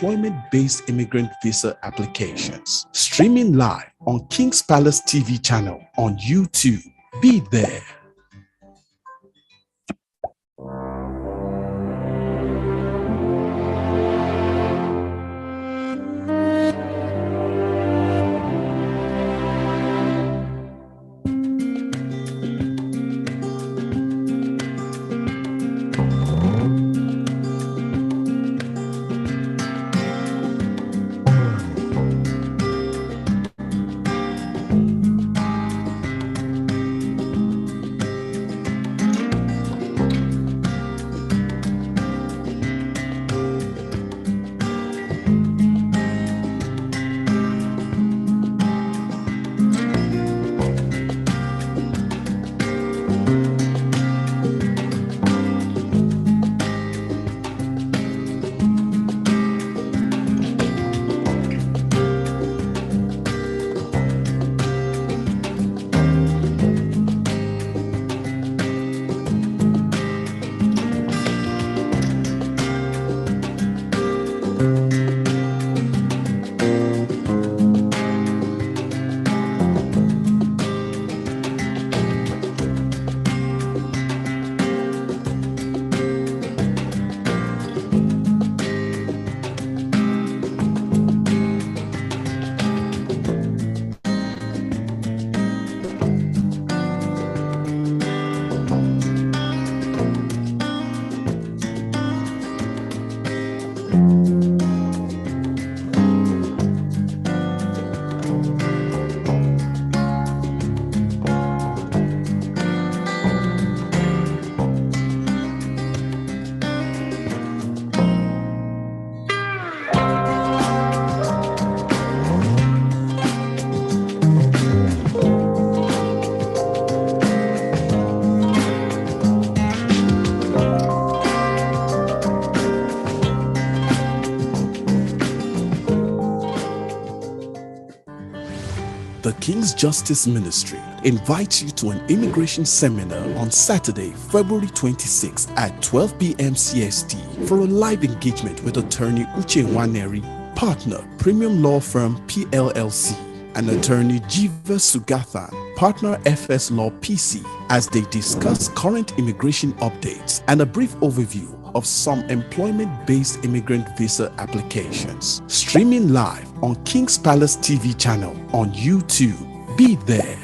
employment-based immigrant visa applications. Streaming live on KingsPalaceTV channel on YouTube. Be there. The King's Justice Ministry invites you to an immigration seminar on Saturday, February 26th at 12 p.m. CST for a live engagement with attorney Uche Nwaneri, partner, premium law firm PLLC, and attorney Jeeva Sugathan, partner FS Law PC, as they discuss current immigration updates and a brief overview of some employment-based immigrant visa applications. Streaming live on King's Palace TV channel on YouTube. Be there.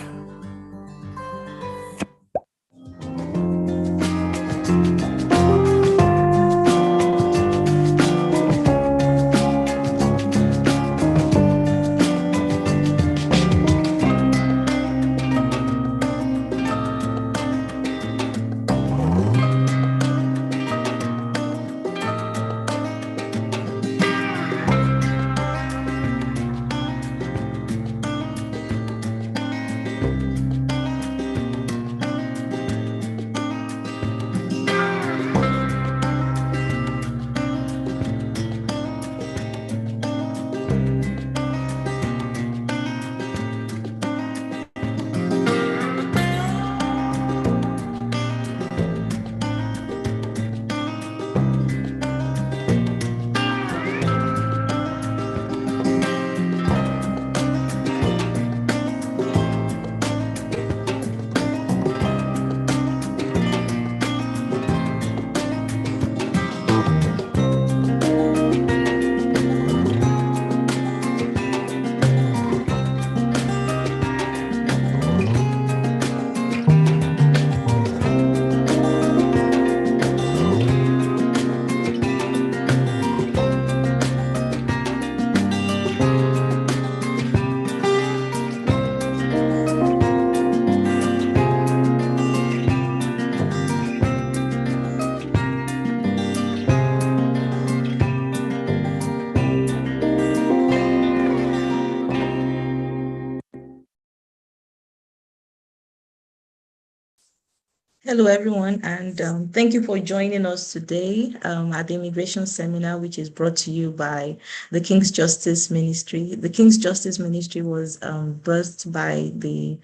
Hello, everyone, and thank you for joining us today at the Immigration Seminar, which is brought to you by the King's Justice Ministry. The King's Justice Ministry was birthed by the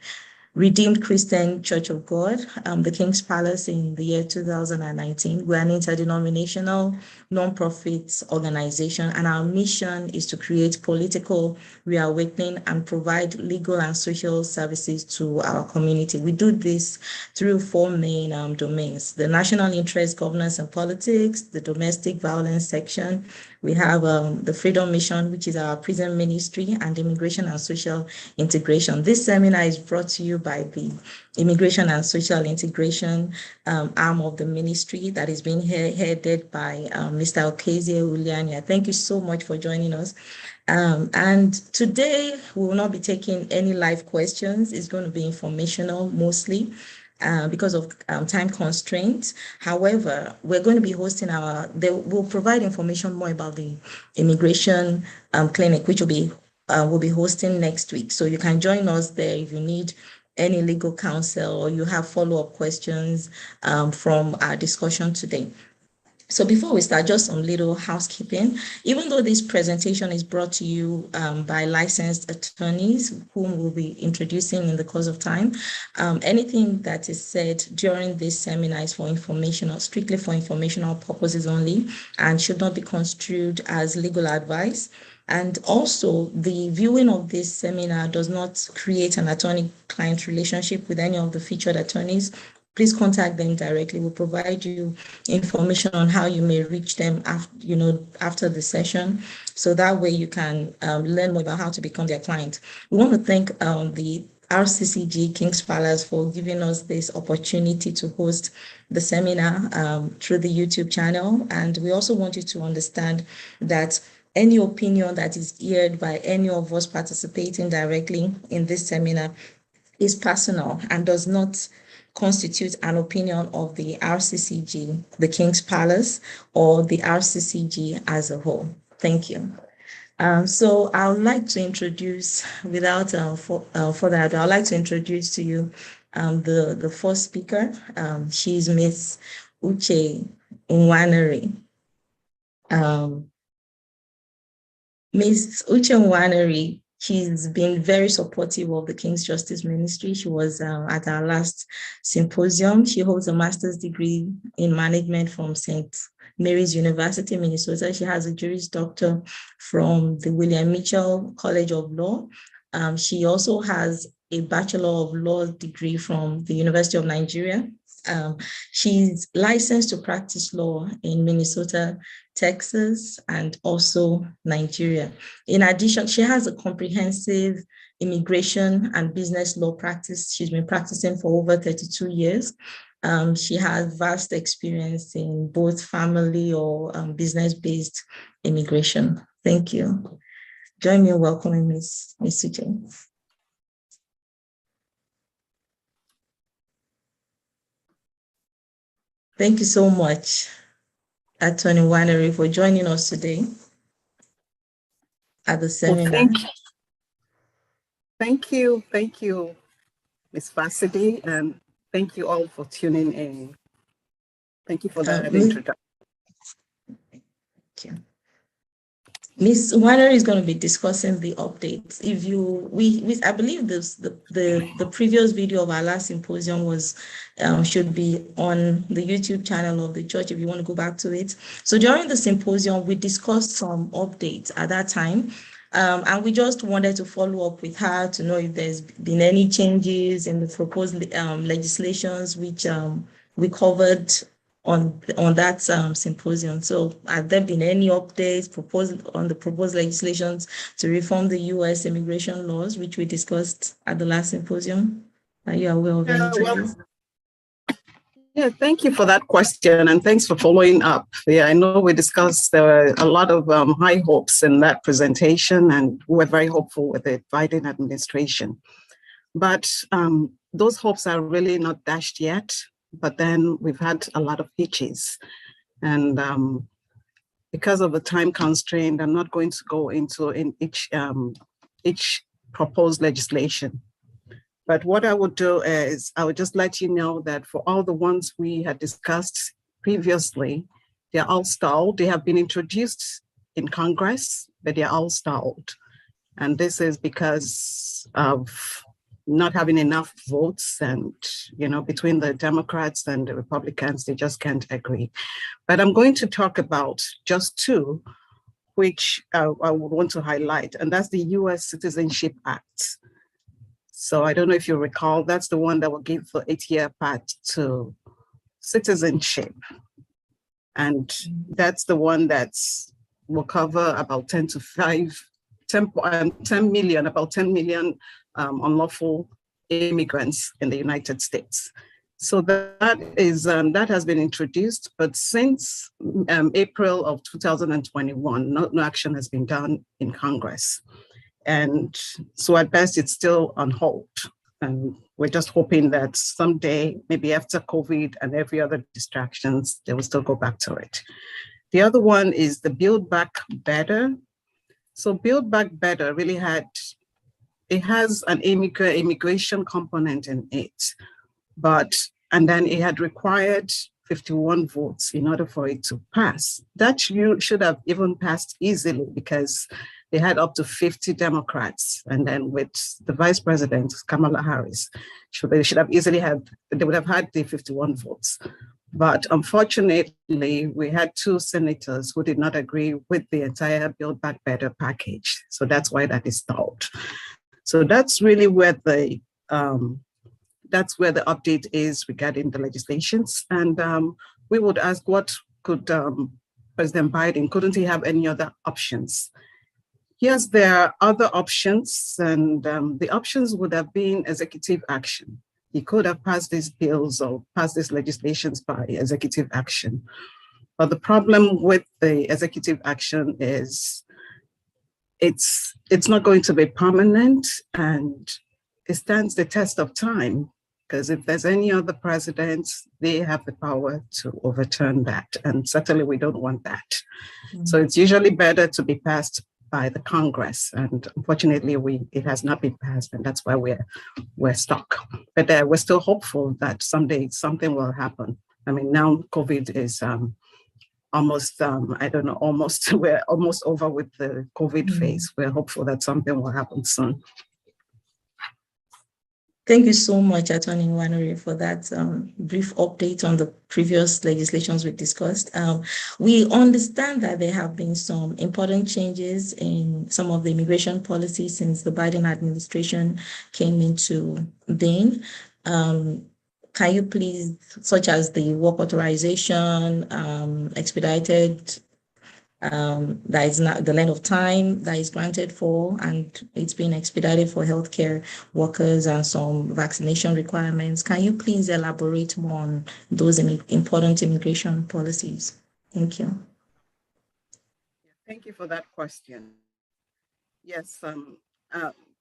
Redeemed Christian Church of God, the King's Palace in the year 2019. We're an interdenominational nonprofit organization, and our mission is to create political reawakening and provide legal and social services to our community. We do this through four main domains: the national interest, governance and politics, the domestic violence section. We have the Freedom Mission, which is our prison ministry, and immigration and social integration. This seminar is brought to you by the Immigration and Social Integration arm of the ministry that is being headed by Mr. Okezie Uliania. Thank you so much for joining us. And today we will not be taking any live questions. It's going to be informational mostly. Because of time constraints. However, we're going to be hosting we'll provide information more about the immigration clinic, which we'll be hosting next week. So you can join us there if you need any legal counsel or you have follow-up questions from our discussion today. So before we start, just some little housekeeping. Even though this presentation is brought to you by licensed attorneys, whom we'll be introducing in the course of time, anything that is said during this seminar is strictly for informational purposes only, and should not be construed as legal advice. And also, the viewing of this seminar does not create an attorney-client relationship with any of the featured attorneys. Please contact them directly. We'll provide you information on how you may reach them after the session. So that way you can learn more about how to become their client. We want to thank the RCCG King's Palace for giving us this opportunity to host the seminar through the YouTube channel. And we also want you to understand that any opinion that is aired by any of us participating directly in this seminar is personal and does not constitute an opinion of the RCCG, the King's Palace, or the RCCG as a whole. Thank you. So I would like to introduce, without further ado, I'd like to introduce to you the first speaker. She's Miss Uche Nwaneri. Miss Uche Nwaneri, she's been very supportive of the King's Justice Ministry. She was at our last symposium. She holds a master's degree in management from St. Mary's University, Minnesota. She has a Juris Doctor from the William Mitchell College of Law. She also has a Bachelor of Law degree from the University of Nigeria. She's licensed to practice law in Minnesota, Texas, and also Nigeria. In addition, she has a comprehensive immigration and business law practice. She's been practicing for over 32 years. She has vast experience in both family or business-based immigration. Thank you. Join me in welcoming Ms. Uche. Thank you so much, Attorney Nwaneri, for joining us today at the seminar. Well, thank you, Ms. Vassidi, and thank you all for tuning in. Thank you for that introduction. Okay. Ms. Nwaneri is going to be discussing the updates. I believe the previous video of our last symposium should be on the YouTube channel of the church if you want to go back to it. So during the symposium, we discussed some updates at that time. And we just wanted to follow up with her to know if there's been any changes in the proposed legislations which we covered on that symposium. So have there been any updates proposed on the proposed legislations to reform the U.S. immigration laws, which we discussed at the last symposium? Are you aware of any changes? Yeah, thank you for that question, and thanks for following up. Yeah, I know we discussed there were a lot of high hopes in that presentation, and we were very hopeful with the Biden administration. But those hopes are really not dashed yet. But then we've had a lot of hitches, and because of the time constraint, I'm not going to go into each proposed legislation. But what I would do is I would just let you know that for all the ones we had discussed previously, they're all stalled. They have been introduced in Congress, but they're all stalled. And this is because of not having enough votes, and between the Democrats and the Republicans, they just can't agree. But I'm going to talk about just two, which I would want to highlight, and that's the U.S. Citizenship Act. So I don't know if you recall, that's the one that will give the 8-year path to citizenship. And that's the one that will cover about 10 million unlawful immigrants in the United States. So that has been introduced, but since April of 2021, no action has been done in Congress. And so at best, it's still on hold. And we're just hoping that someday, maybe after COVID and every other distractions, they will still go back to it. The other one is the Build Back Better. So Build Back Better really has an immigration component in it, and then it had required 51 votes in order for it to pass. That should have even passed easily because they had up to 50 Democrats. And then with the Vice President, Kamala Harris, they would have had the 51 votes. But unfortunately, we had 2 senators who did not agree with the entire Build Back Better package. So that's why that is stalled. So that's really where the update is regarding the legislations. And we would ask, what could President Biden, couldn't he have any other options? Yes, there are other options, and the options would have been executive action. He could have passed these bills or passed these legislations by executive action. But the problem with the executive action is it's not going to be permanent, and it stands the test of time, because if there's any other president, they have the power to overturn that. And certainly we don't want that. Mm-hmm. So it's usually better to be passed by the Congress, and unfortunately, it has not been passed, and that's why we're stuck. But we're still hopeful that someday something will happen. I mean, now COVID is we're almost over with the COVID phase. We're hopeful that something will happen soon. Thank you so much, Attorney Nwaneri, for that brief update on the previous legislations we discussed. We understand that there have been some important changes in some of the immigration policies since the Biden administration came into being. Can you please, such as the work authorization, expedited, that is not the length of time that is granted for, and it's been expedited for healthcare workers, and some vaccination requirements. Can you please elaborate more on those important immigration policies? Thank you. Thank you for that question. Yes,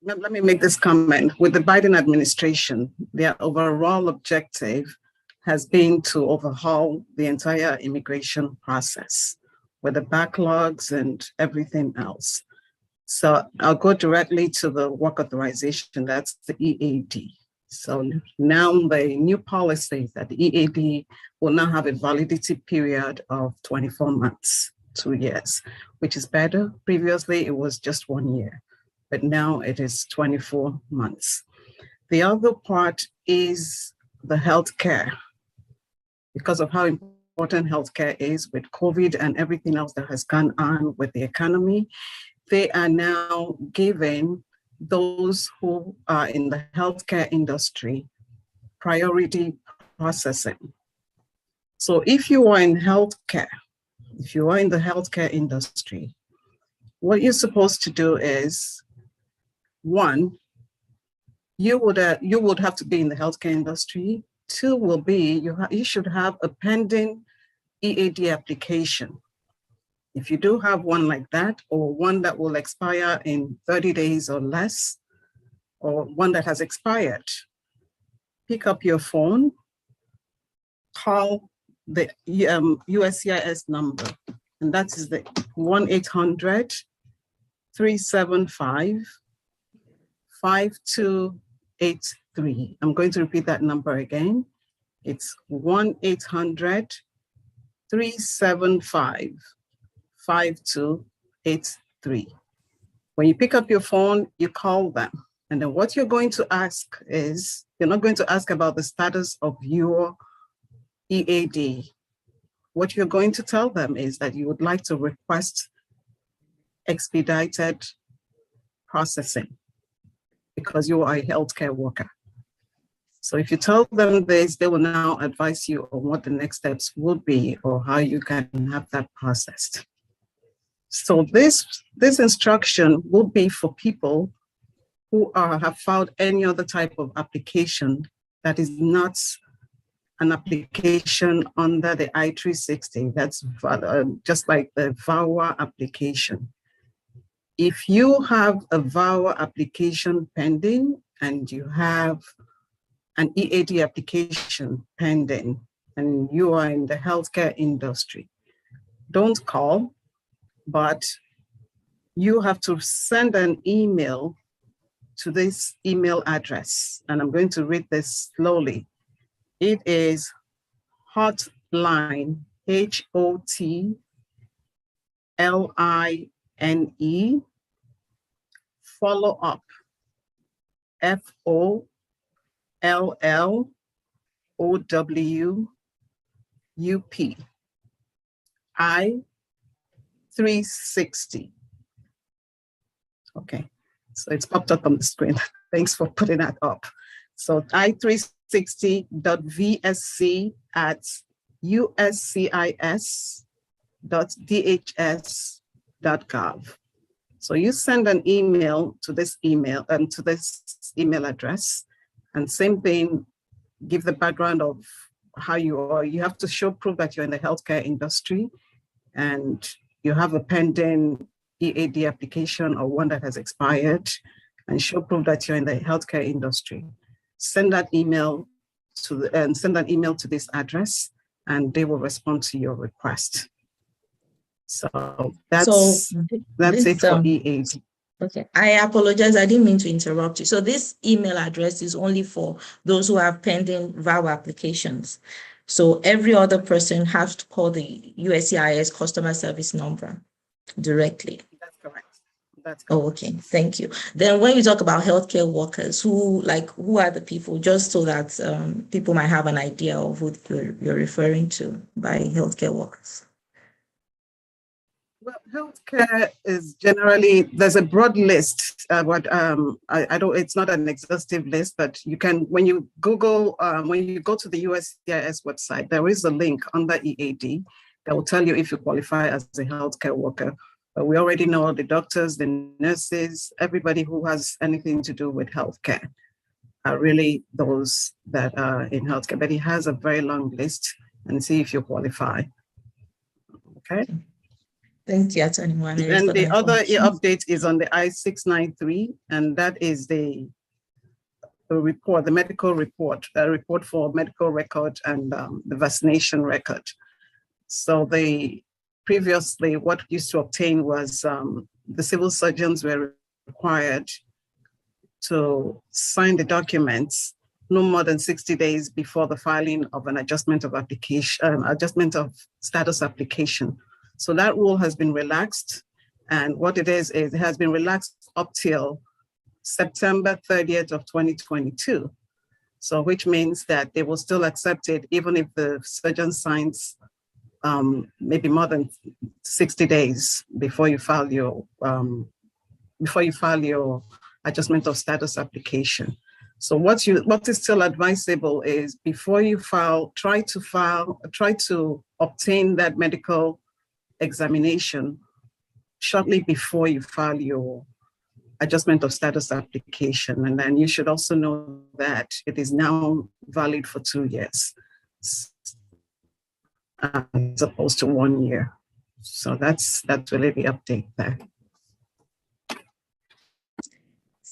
let me make this comment. With the Biden administration, their overall objective has been to overhaul the entire immigration process, with the backlogs and everything else. So I'll go directly to the work authorization, that's the EAD. So now the new policy that the EAD will now have a validity period of 24 months, 2 years, which is better. Previously, it was just 1 year, but now it is 24 months. The other part is the healthcare. Because of how important healthcare is with COVID and everything else that has gone on with the economy, they are now giving those who are in the healthcare industry priority processing. So if you are in healthcare, if you are in the healthcare industry, what you're supposed to do is, one, you would have to be in the healthcare industry. 2 will be, you should have a pending EAD application. If you do have one like that, or one that will expire in 30 days or less, or one that has expired, pick up your phone, call the USCIS number, and that is the 1-800-375-5283. I'm going to repeat that number again. It's 1-800-375-5283. When you pick up your phone, you call them, And then what you're going to ask is, you're not going to ask about the status of your EAD. What you're going to tell them is that you would like to request expedited processing because you are a healthcare worker. So if you tell them this, they will now advise you on what the next steps will be or how you can have that processed. So this instruction will be for people who have filed any other type of application that is not an application under the I-360. That's just like the VAWA application. If you have a VAWA application pending and you have an EAD application pending and you are in the healthcare industry, don't call, but you have to send an email to this email address. And I'm going to read this slowly. It is hotline, HOTLINE, follow up, FOLLOWUP, I-360. Okay, so it's popped up on the screen. Thanks for putting that up. So i360.vsc@uscis.dhs.gov. So you send an email to this email address, and same thing, give the background of how you are. You have to show proof that you're in the healthcare industry and you have a pending EAD application or one that has expired, and show proof that you're in the healthcare industry. Send that email to this address, and they will respond to your request. So that's it for EAD. Okay, I apologize. I didn't mean to interrupt you. So this email address is only for those who have pending VAWA applications. So every other person has to call the USCIS customer service number directly. That's correct. That's correct. Oh, okay. Thank you. Then when you talk about healthcare workers, who are the people, just so that people might have an idea of who you're referring to by healthcare workers? Well, healthcare is generally, there's a broad list, but it's not an exhaustive list, but you can, when you Google, when you go to the USCIS website, there is a link under EAD that will tell you if you qualify as a healthcare worker. But we already know the doctors, the nurses, everybody who has anything to do with healthcare are really those that are in healthcare. But it has a very long list, and see if you qualify. Okay. Thank you, Attorney Nwaneri. And the other update is on the I-693, and that is the report, the medical report, a report for medical record and the vaccination record. So previously, what used to obtain was the civil surgeons were required to sign the documents no more than 60 days before the filing of an adjustment of application, adjustment of status application. So that rule has been relaxed, and what it is it has been relaxed up till September 30th of 2022. So which means that they will still accept it even if the surgeon signs maybe more than 60 days before you file your adjustment of status application. So what is still advisable is before you file, try to obtain that medical examination shortly before you file your adjustment of status application. And then you should also know that it is now valid for 2 years as opposed to 1 year. So that's really the update there.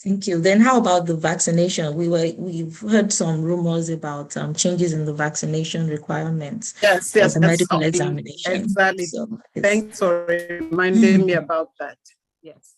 Thank you. Then how about the vaccination? We've heard some rumors about changes in the vaccination requirements. Yes, the medical examination. Exactly. So thanks for reminding me about that. Yes.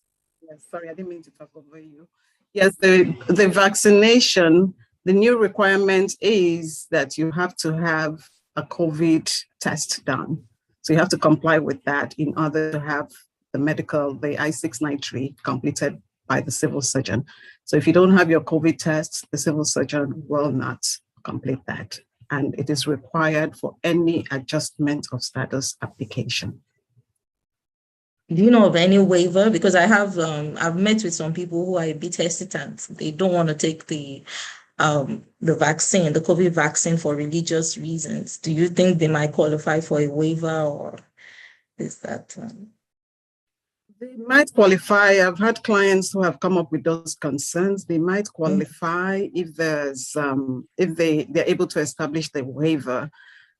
Sorry, I didn't mean to talk over you. Yes, the vaccination, the new requirement is that you have to have a COVID test done. So you have to comply with that in order to have the I-693 completed by the civil surgeon. So if you don't have your COVID test, the civil surgeon will not complete that. And it is required for any adjustment of status application. Do you know of any waiver? Because I have, I've met with some people who are a bit hesitant. They don't want to take the vaccine, the COVID vaccine, for religious reasons. Do you think they might qualify for a waiver, or is that? They might qualify. I've had clients who have come up with those concerns. They might qualify if there's if they're able to establish the waiver.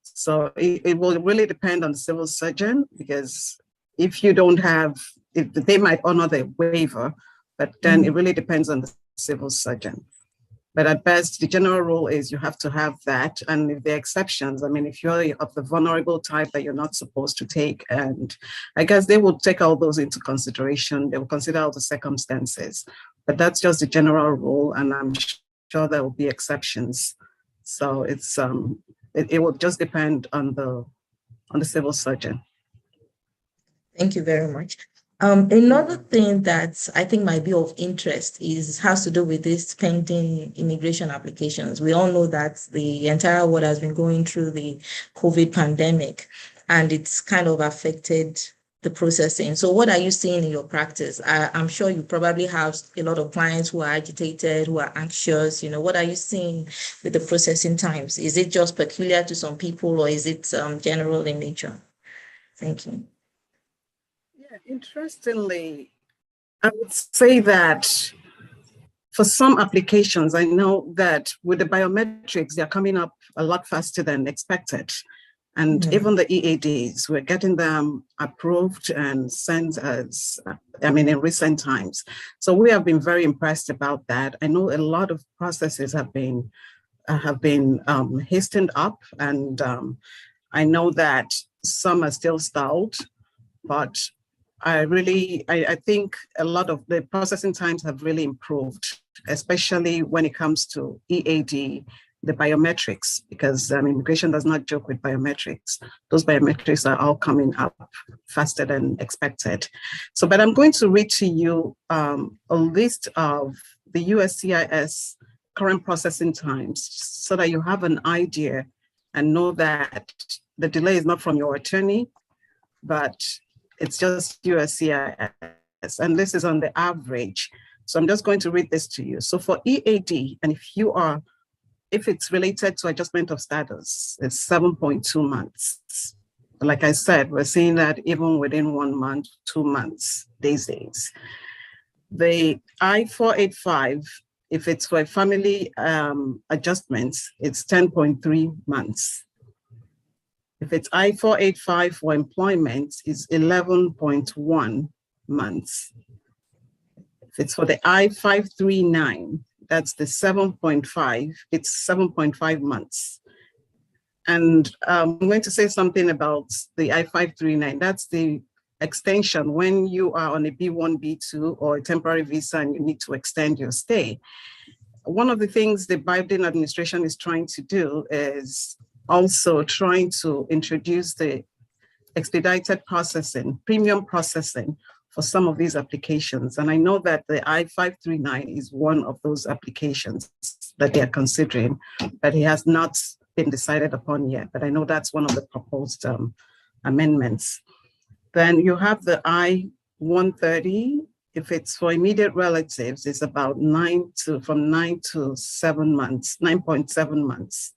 So it will really depend on the civil surgeon, because if you don't have, if they might honor the waiver, but then it really depends on the civil surgeon. But at best, the general rule is you have to have that. And if there are exceptions, I mean, if you're of the vulnerable type that you're not supposed to take, and I guess they will take all those into consideration. They will consider all the circumstances. But that's just the general rule, and I'm sure there will be exceptions. So it's it will just depend on the civil surgeon. Thank you very much. Another thing that I think might be of interest has to do with these pending immigration applications. We all know that the entire world has been going through the COVID pandemic, and it's kind of affected the processing. So what are you seeing in your practice? I'm sure you probably have a lot of clients who are agitated, who are anxious. You know, what are you seeing with the processing times? Is it just peculiar to some people, or is it general in nature? Thank you. Interestingly, I would say that for some applications, I know that with the biometrics, they're coming up a lot faster than expected. And even the EADs, we're getting them approved and sent as, in recent times. So we have been very impressed about that. I know a lot of processes have been hastened up, and I know that some are still stalled, but I think a lot of the processing times have really improved, especially when it comes to EAD, the biometrics, because immigration does not joke with biometrics. Those biometrics are all coming up faster than expected. So, but I'm going to read to you a list of the USCIS current processing times so that you have an idea and know that the delay is not from your attorney, but it's just USCIS, and this is on the average. So I'm just going to read this to you. So for EAD, and if it's related to adjustment of status, it's 7.2 months. Like I said, we're seeing that even within 1 month, 2 months these days. The I-485, if it's for a family adjustment, it's 10.3 months. If it's I-485 for employment, it's 11.1 months. If it's for the I-539, that's the 7.5, it's 7.5 months. And I'm going to say something about the I-539. That's the extension when you are on a B1, B2 or a temporary visa and you need to extend your stay. One of the things the Biden administration is trying to do is also trying to introduce the expedited processing, premium processing for some of these applications. And I know that the I-539 is one of those applications that they are considering, but it has not been decided upon yet. But I know that's one of the proposed amendments. Then you have the I-130. If it's for immediate relatives, it's about 9 to 7 months, 9.7 months.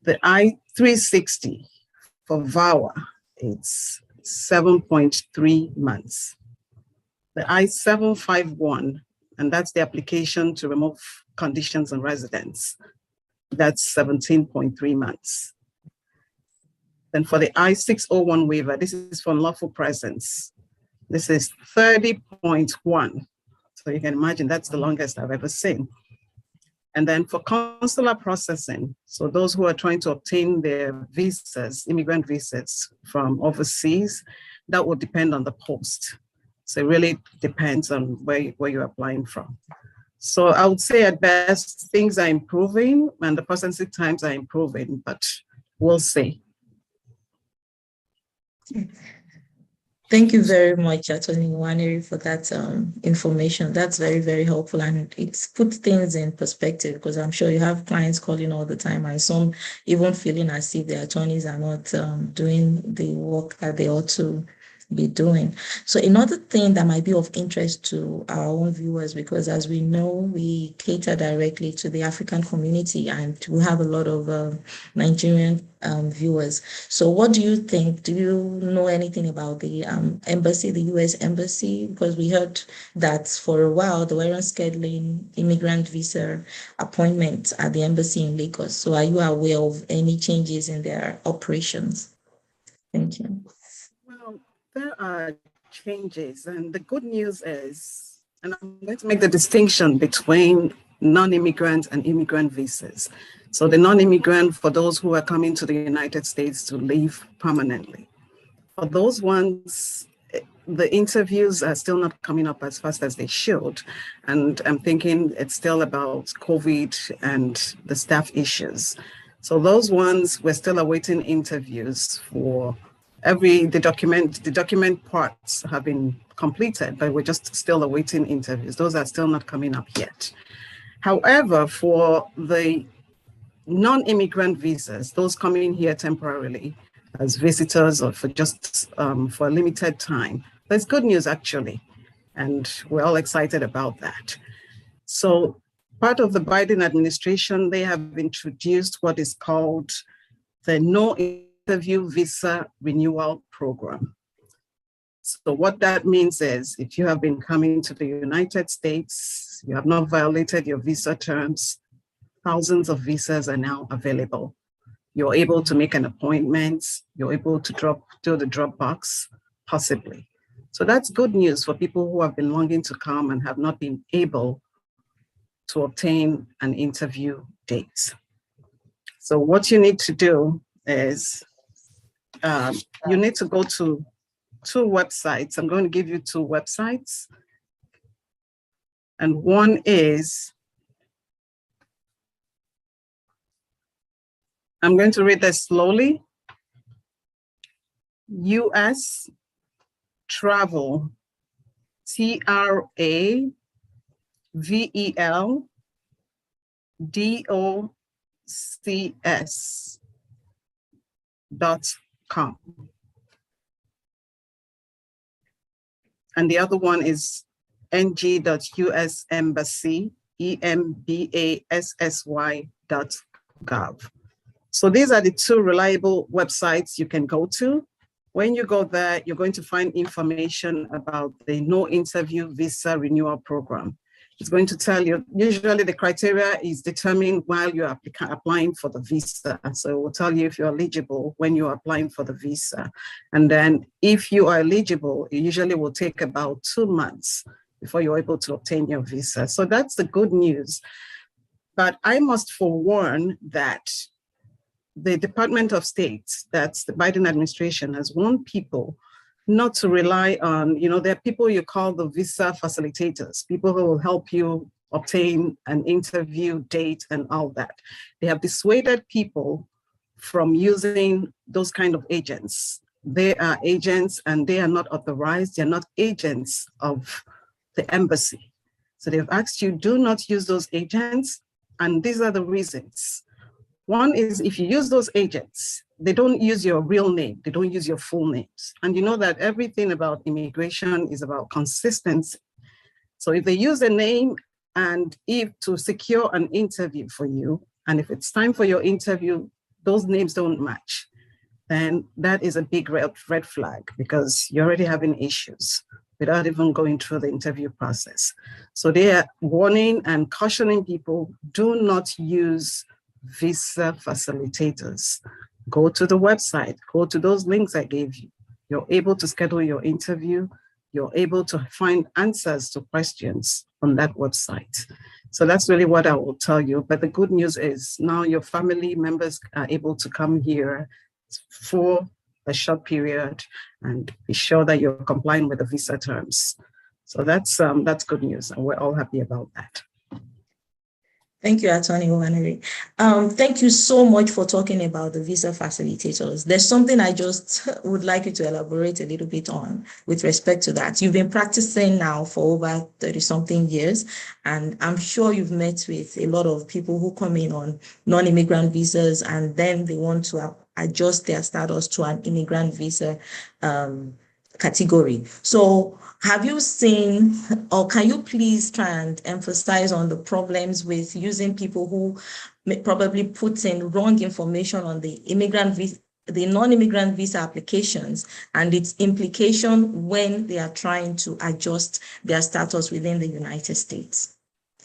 The I-360 for VAWA, it's 7.3 months. The I-751, and that's the application to remove conditions on residence, that's 17.3 months. Then for the I-601 waiver, this is for unlawful presence. This is 30.1. So you can imagine that's the longest I've ever seen. And then for consular processing, so those who are trying to obtain their visas, immigrant visas from overseas, that will depend on the post. So it really depends on where you're applying from. So I would say at best, things are improving and the processing times are improving, but we'll see. Thank you very much, Attorney Nwaneri, for that information. That's very, very helpful, and it's put things in perspective, because I'm sure you have clients calling all the time, and some even feeling as if the attorneys are not doing the work that they ought to be doing. So another thing that might be of interest to our own viewers, because as we know, we cater directly to the African community, and we have a lot of Nigerian viewers. So what do you think? Do you know anything about the embassy, the US embassy? Because we heard that for a while they weren't scheduling immigrant visa appointments at the embassy in Lagos. So are you aware of any changes in their operations? Thank you. Well, there are changes, and the good news is, and I'm going to make the distinction between non-immigrant and immigrant visas. So the non-immigrant, for those who are coming to the United States to live permanently. For those ones, the interviews are still not coming up as fast as they should. And I'm thinking it's still about COVID and the staff issues. So those ones, we're still awaiting interviews for the document parts have been completed, but we're just still awaiting interviews. Those are still not coming up yet. However, for the non-immigrant visas, those coming here temporarily as visitors or for just for a limited time, there's good news actually, and we're all excited about that. So part of the Biden administration, they have introduced what is called the No Interview Visa Renewal Program. So what that means is, if you have been coming to the United States, you have not violated your visa terms, thousands of visas are now available. You're able to make an appointment, you're able to do the drop box, possibly. So that's good news for people who have been longing to come and have not been able to obtain an interview date. So what you need to do is, you need to go to two websites. I'm going to give you two websites. And one is, I'm going to read this slowly. US Travel, TRAVELDOCS.com. And the other one is ng.usembassy, embassy.gov. So these are the two reliable websites you can go to. When you go there, you're going to find information about the No Interview Visa Renewal Program. It's going to tell you, usually the criteria is determined while you're applying for the visa. So it will tell you if you're eligible when you're applying for the visa. And then if you are eligible, it usually will take about 2 months before you're able to obtain your visa. So that's the good news. But I must forewarn that the Department of State, that's the Biden administration, has warned people not to rely on, there are people you call the visa facilitators, people who will help you obtain an interview date and all that. They have dissuaded people from using those kind of agents. They are agents and they are not authorized. They're not agents of the embassy. So they've asked you, do not use those agents. And these are the reasons. One is, if you use those agents, they don't use your real name. They don't use your full names. And you know that everything about immigration is about consistency. So if they use a name and if to secure an interview for you, and if it's time for your interview, those names don't match, then that is a big red flag, because you're already having issues without even going through the interview process. So they are warning and cautioning people, do not use visa facilitators. Go to the website, go to those links I gave you. You're able to schedule your interview. You're able to find answers to questions on that website. So that's really what I will tell you. But the good news is now your family members are able to come here for a short period and be sure that you're complying with the visa terms. So that's good news, and we're all happy about that. Thank you, Attorney Nwaneri. Thank you so much for talking about the visa facilitators. There's something I just would like you to elaborate a little bit on with respect to that. You've been practicing now for over 30-something years, and I'm sure you've met with a lot of people who come in on non-immigrant visas, and then they want to adjust their status to an immigrant visa category. So have you seen, or can you please try and emphasize on the problems with using people who may probably put in wrong information on the non-immigrant visa applications and its implication when they are trying to adjust their status within the United States?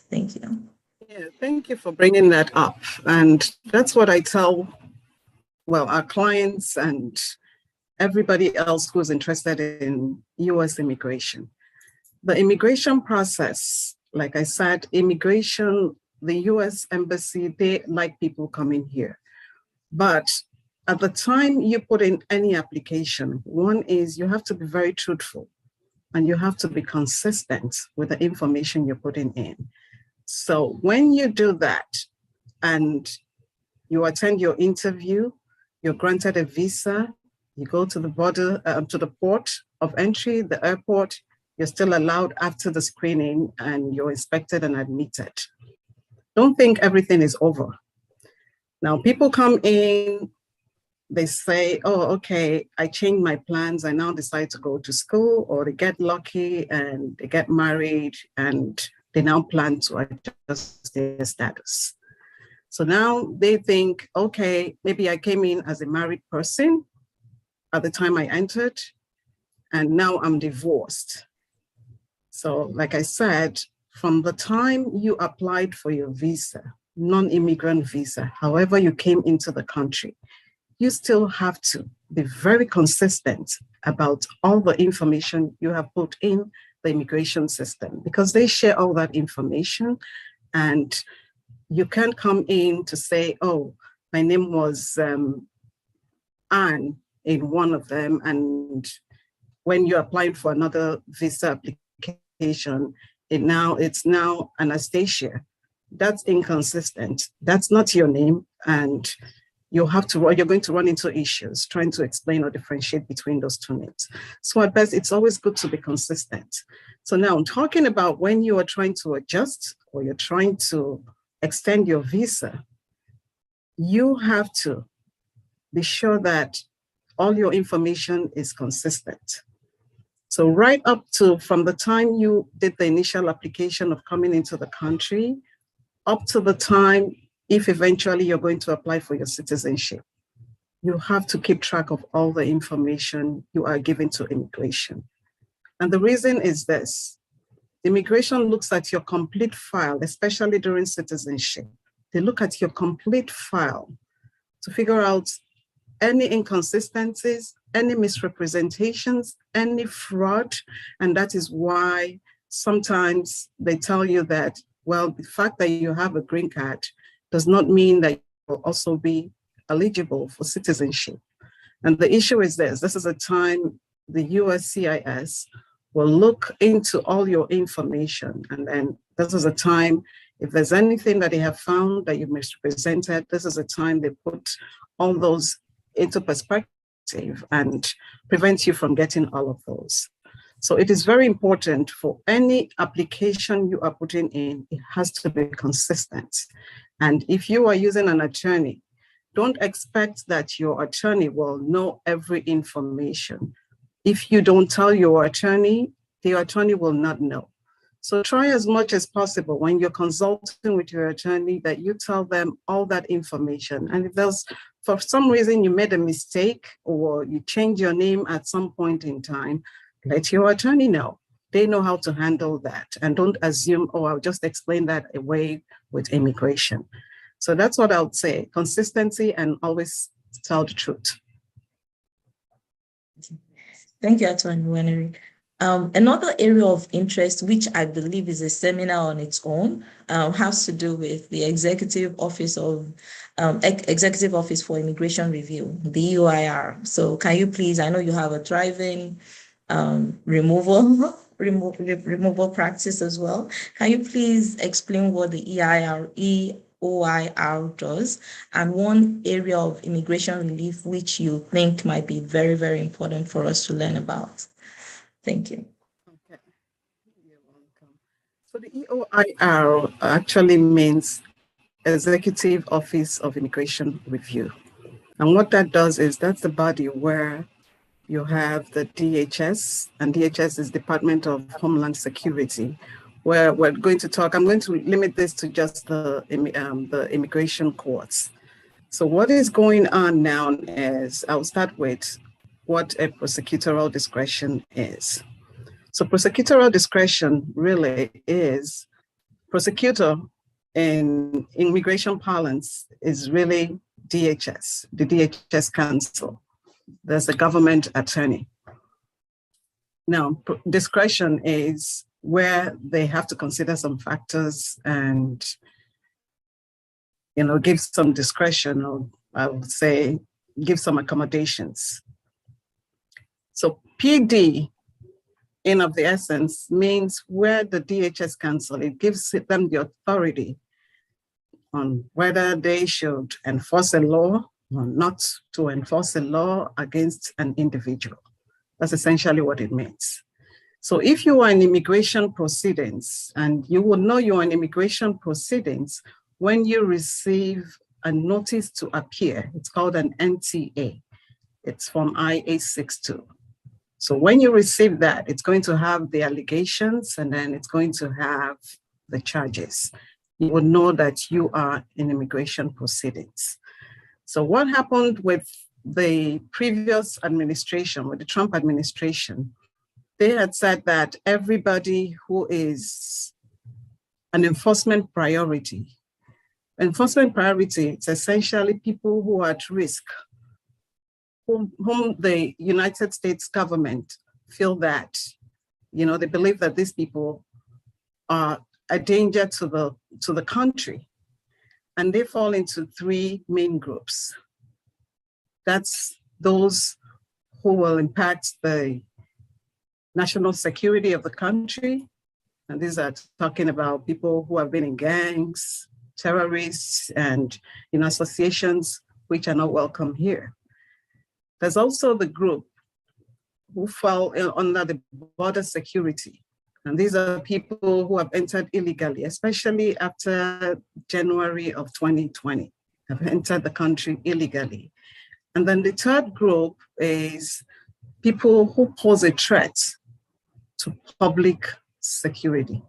Thank you. Yeah, thank you for bringing that up. And that's what I tell, well, our clients and everybody else who's interested in US immigration. The immigration process, like I said, immigration, the US Embassy, they like people coming here. But at the time you put in any application, one is you have to be very truthful and you have to be consistent with the information you're putting in. So when you do that and you attend your interview, you're granted a visa, you go to the border, to the port of entry, the airport, you're still allowed after the screening and you're inspected and admitted. Don't think everything is over. Now, people come in, they say, oh, okay, I changed my plans. I now decide to go to school, or they get lucky and they get married and they now plan to adjust their status. So now they think, okay, maybe I came in as a married person at the time I entered, and now I'm divorced. So like I said, from the time you applied for your visa, non-immigrant visa, however you came into the country, you still have to be very consistent about all the information you have put in the immigration system, because they share all that information. And you can't come in to say, oh, my name was Anne in one of them, and when you're applying for another visa application, it's now Anastasia. That's inconsistent. That's not your name, and you're going to run into issues trying to explain or differentiate between those two names. So at best, it's always good to be consistent. So now I'm talking about when you are trying to adjust or you're trying to extend your visa, you have to be sure that all your information is consistent. So right up to from the time you did the initial application of coming into the country, up to the time, if eventually you're going to apply for your citizenship, you have to keep track of all the information you are giving to immigration. And the reason is this: immigration looks at your complete file, especially during citizenship. They look at your complete file to figure out any inconsistencies, any misrepresentations, any fraud. And that is why sometimes they tell you that, well, the fact that you have a green card does not mean that you will also be eligible for citizenship. And the issue is this: this is a time the USCIS will look into all your information. And then this is a time, if there's anything that they have found that you misrepresented, this is a time they put all those into perspective and prevent you from getting all of those. So it is very important for any application you are putting in, it has to be consistent. And if you are using an attorney, don't expect that your attorney will know every information. If you don't tell your attorney, the attorney will not know. So try as much as possible when you're consulting with your attorney that you tell them all that information. And if there's, for some reason, you made a mistake or you changed your name at some point in time, let your attorney know. They know how to handle that. And don't assume, oh, I'll just explain that away with immigration. So that's what I would say: consistency and always tell the truth. Thank you, Attorney Nwaneri. Another area of interest, which I believe is a seminar on its own, has to do with the Executive Office for Immigration Review, the EOIR. So can you please, I know you have a driving removal removal practice as well. Can you please explain what the EOIR does and one area of immigration relief which you think might be very, very important for us to learn about? Thank you. Okay, you're welcome. So the EOIR actually means Executive Office of Immigration Review. And what that does is that's the body where you have the DHS, and DHS is Department of Homeland Security, where we're going to talk. I'm going to limit this to just the immigration courts. So what is going on now is, I'll start with what a prosecutorial discretion is. So prosecutorial discretion really is, prosecutor in immigration parlance is really DHS, the DHS Council. There's a government attorney. Now, discretion is where they have to consider some factors and, give some discretion, or I would say, give some accommodations. So PD, in of the essence, means where the DHS Council, it gives them the authority on whether they should enforce a law or not to enforce a law against an individual. That's essentially what it means. So if you are in immigration proceedings, and you will know you're in immigration proceedings when you receive a notice to appear, it's called an NTA. It's from IA-62. So when you receive that, it's going to have the allegations and then it's going to have the charges. You will know that you are in immigration proceedings. So what happened with the previous administration, with the Trump administration, they had said that everybody who is an enforcement priority, it's essentially people who are at risk, whom the United States government feel that, they believe that these people are a danger to the country. And they fall into three main groups. That's those who will impact the national security of the country. And these are talking about people who have been in gangs, terrorists, and associations which are not welcome here. There's also the group who fall under the border security. And these are people who have entered illegally, especially after January of 2020, have entered the country illegally. And then the third group is people who pose a threat to public security.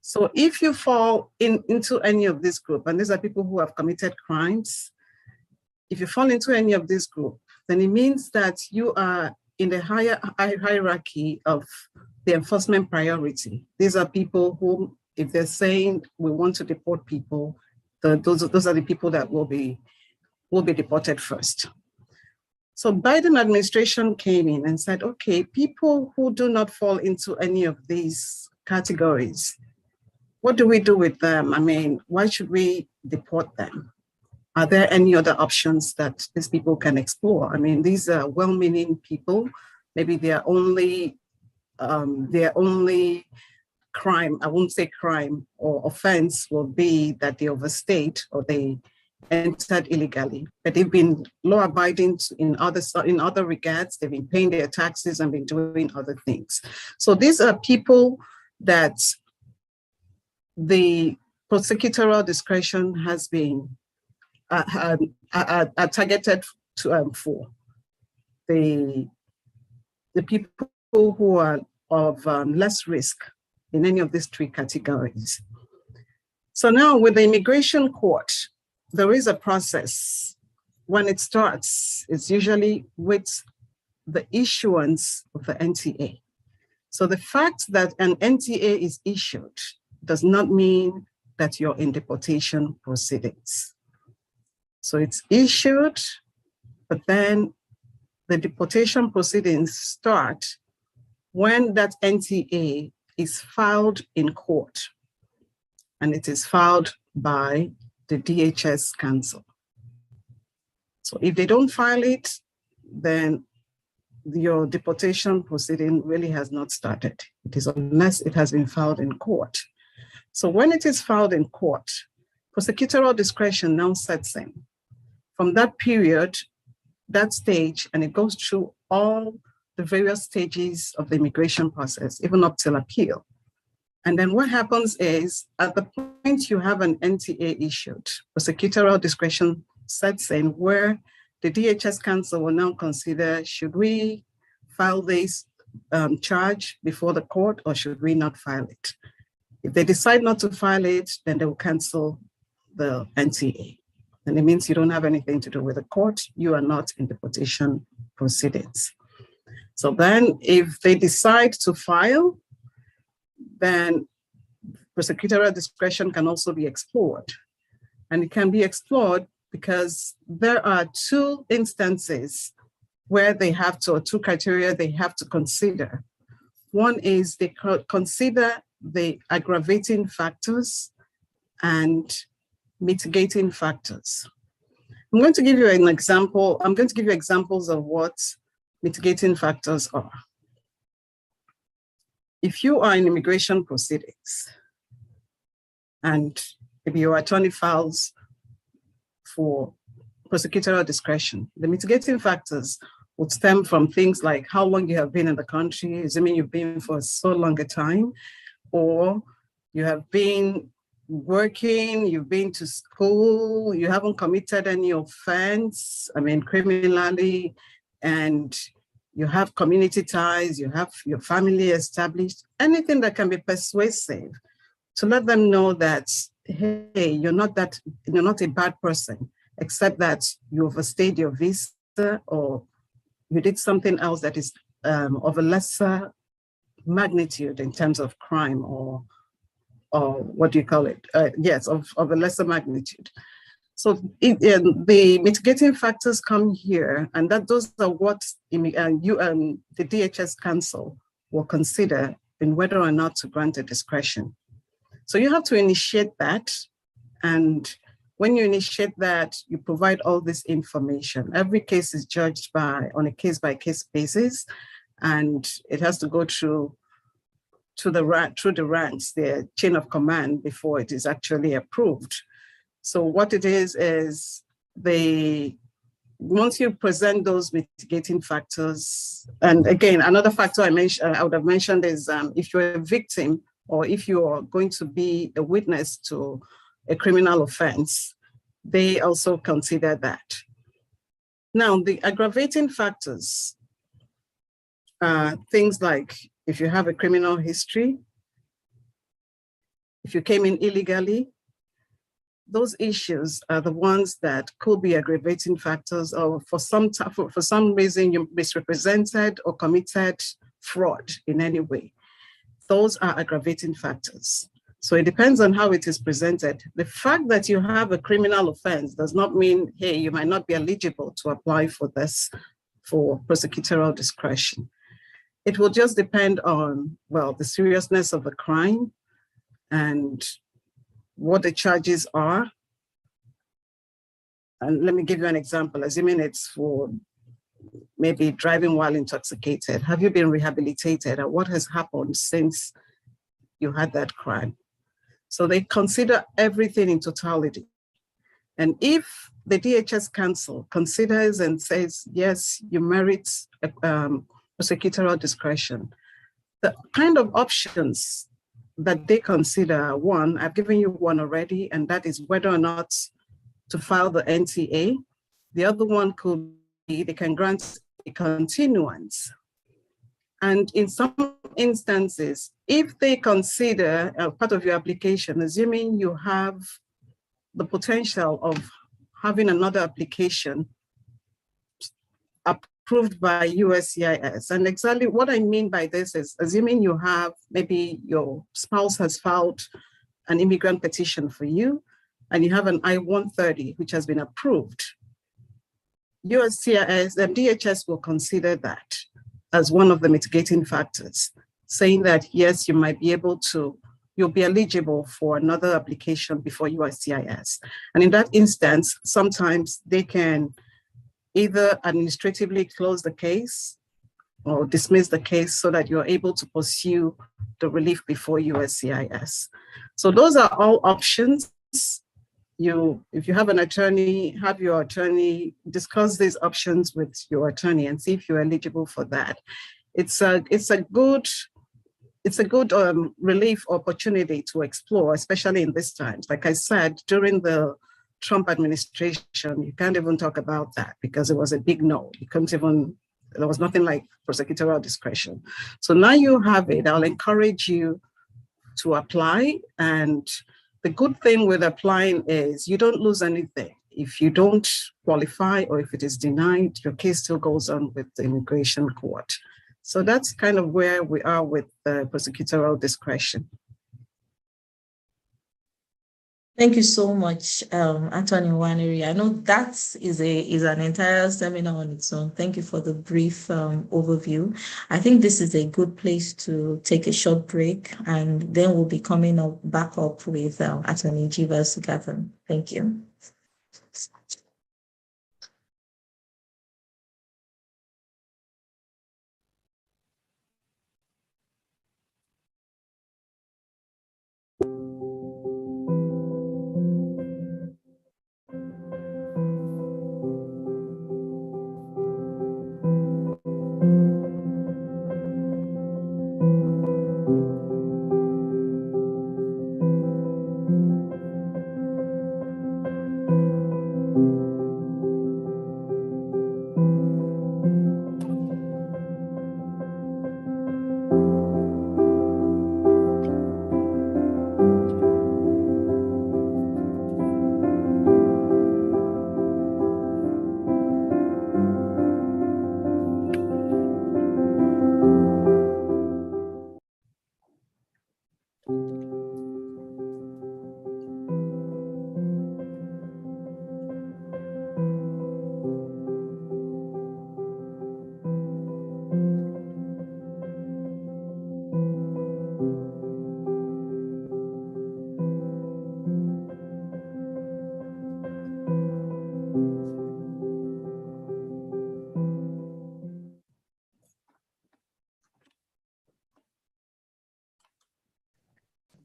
So if you fall into any of this group, and these are people who have committed crimes, if you fall into any of this group, then it means that you are in the higher hierarchy of the enforcement priority. These are people who, if they're saying we want to deport people, those are the people that will be deported first. So Biden administration came in and said, okay, people who do not fall into any of these categories, what do we do with them? I mean, why should we deport them? Are there any other options that these people can explore? I mean, these are well-meaning people. Maybe their only crime, I won't say crime or offense, will be that they overstayed or they entered illegally. But they've been law-abiding in other regards. They've been paying their taxes and been doing other things. So these are people that the prosecutorial discretion has been targeted for the people who are of less risk in any of these three categories. So now with the immigration court, there is a process. When it starts, it's usually with the issuance of the NTA. So the fact that an NTA is issued does not mean that you're in deportation proceedings. So it's issued, but then the deportation proceedings start when that NTA is filed in court, and it is filed by the DHS Council. So if they don't file it, then your deportation proceeding really has not started. It is unless it has been filed in court. So when it is filed in court, prosecutorial discretion now sets in. From that period, that stage, and it goes through all the various stages of the immigration process, even up till appeal. And then what happens is, at the point you have an NTA issued, prosecutorial discretion sets in where the DHS counsel will now consider, should we file this charge before the court or should we not file it? If they decide not to file it, then they will cancel the NTA. And it means you don't have anything to do with the court. You are not in deportation proceedings. So then if they decide to file, then prosecutorial discretion can also be explored. And it can be explored because there are two instances where they have to, or two criteria they have to consider. One is they consider the aggravating factors and mitigating factors. I'm going to give you an example. I'm going to give you examples of what mitigating factors are. If you are in immigration proceedings and maybe your attorney files for prosecutorial discretion, the mitigating factors would stem from things like how long you have been in the country, assuming you've been for so long a time, or you have been working, you've been to school, you haven't committed any offense, criminally, and you have community ties, you have your family established, anything that can be persuasive to let them know that, hey, you're not a bad person, except that you overstayed your visa or you did something else that is of a lesser magnitude in terms of crime or what do you call it? Yes, of a lesser magnitude. So the mitigating factors come here, and those are what the DHS counsel will consider in whether or not to grant a discretion. So you have to initiate that, and when you initiate that, you provide all this information. Every case is judged on a case-by-case basis, and it has to go through the ranks, the chain of command, before it is actually approved. So what it is once you present those mitigating factors, and again, another factor I would have mentioned is if you're a victim or if you are going to be a witness to a criminal offense, they also consider that. Now, the aggravating factors are things like if you have a criminal history, if you came in illegally, those issues are the ones that could be aggravating factors, or for some reason you misrepresented or committed fraud in any way. Those are aggravating factors. So it depends on how it is presented. The fact that you have a criminal offense does not mean, hey, you might not be eligible to apply for this for prosecutorial discretion. It will just depend on, well, the seriousness of the crime and what the charges are. And let me give you an example. Assuming it's for maybe driving while intoxicated. Have you been rehabilitated, or what has happened since you had that crime? So they consider everything in totality. And if the DHS counsel considers and says, yes, you merit prosecutorial discretion, the kind of options that they consider, one, I've given you one already, and that is whether or not to file the NTA. The other one could be they can grant a continuance. And in some instances, if they consider part of your application, assuming you have the potential of having another application approved by USCIS. And exactly what I mean by this is, assuming you have, maybe your spouse has filed an immigrant petition for you, and you have an I-130, which has been approved. USCIS, the DHS will consider that as one of the mitigating factors, saying that, yes, you might be able to, you'll be eligible for another application before USCIS. And in that instance, sometimes they can either administratively close the case or dismiss the case so that you're able to pursue the relief before USCIS. So those are all options. If you have an attorney, have your attorney discuss these options with your attorney and see if you're eligible for that. It's a good relief opportunity to explore, especially in these times. Like I said, during the Trump administration, you can't even talk about that because it was a big no. You couldn't even, there was nothing like prosecutorial discretion. So now you have it. I'll encourage you to apply. And the good thing with applying is you don't lose anything. If you don't qualify or if it is denied, your case still goes on with the immigration court. So that's kind of where we are with the prosecutorial discretion. Thank you so much, Attorney Nwaneri. I know that is an entire seminar on its own. Thank you for the brief overview. I think this is a good place to take a short break, and then we'll be coming back up with Attorney Jeeva Sugathan. Thank you.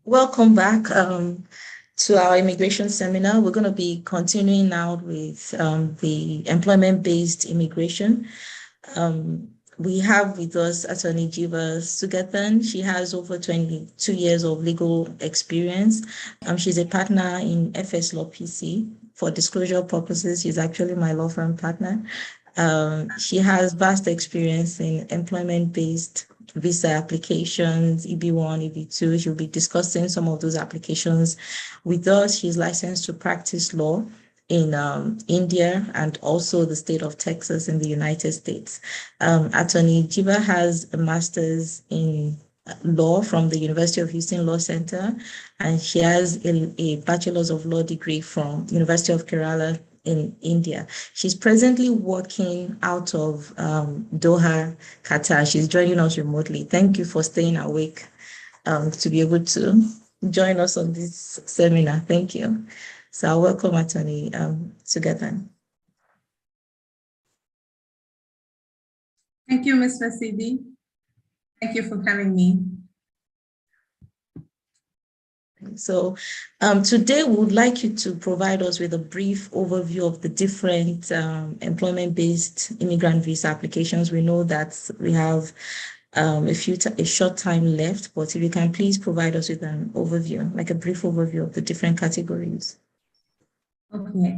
Welcome back to our immigration seminar. We're going to be continuing now with the employment-based immigration. We have with us Attorney Jeeva Sugathan. She has over 22 years of legal experience. She's a partner in FS Law PC. For disclosure purposes, she's actually my law firm partner. She has vast experience in employment-based visa applications, EB1, EB2. She'll be discussing some of those applications with us. She's licensed to practice law in India and also the state of Texas in the United States. Attorney Jeeva has a master's in law from the University of Houston Law Center, and she has a bachelor's of law degree from University of Kerala in India. She's presently working out of Doha, Qatar. She's joining us remotely. Thank you for staying awake to be able to join us on this seminar. Thank you. So I'll welcome Attorney Sugathan. Thank you, Ms. Vasidi. Thank you for having me. So today we would like you to provide us with a brief overview of the different employment-based immigrant visa applications. We know that we have a short time left, but if you can please provide us with an overview, like a brief overview of the different categories. Okay.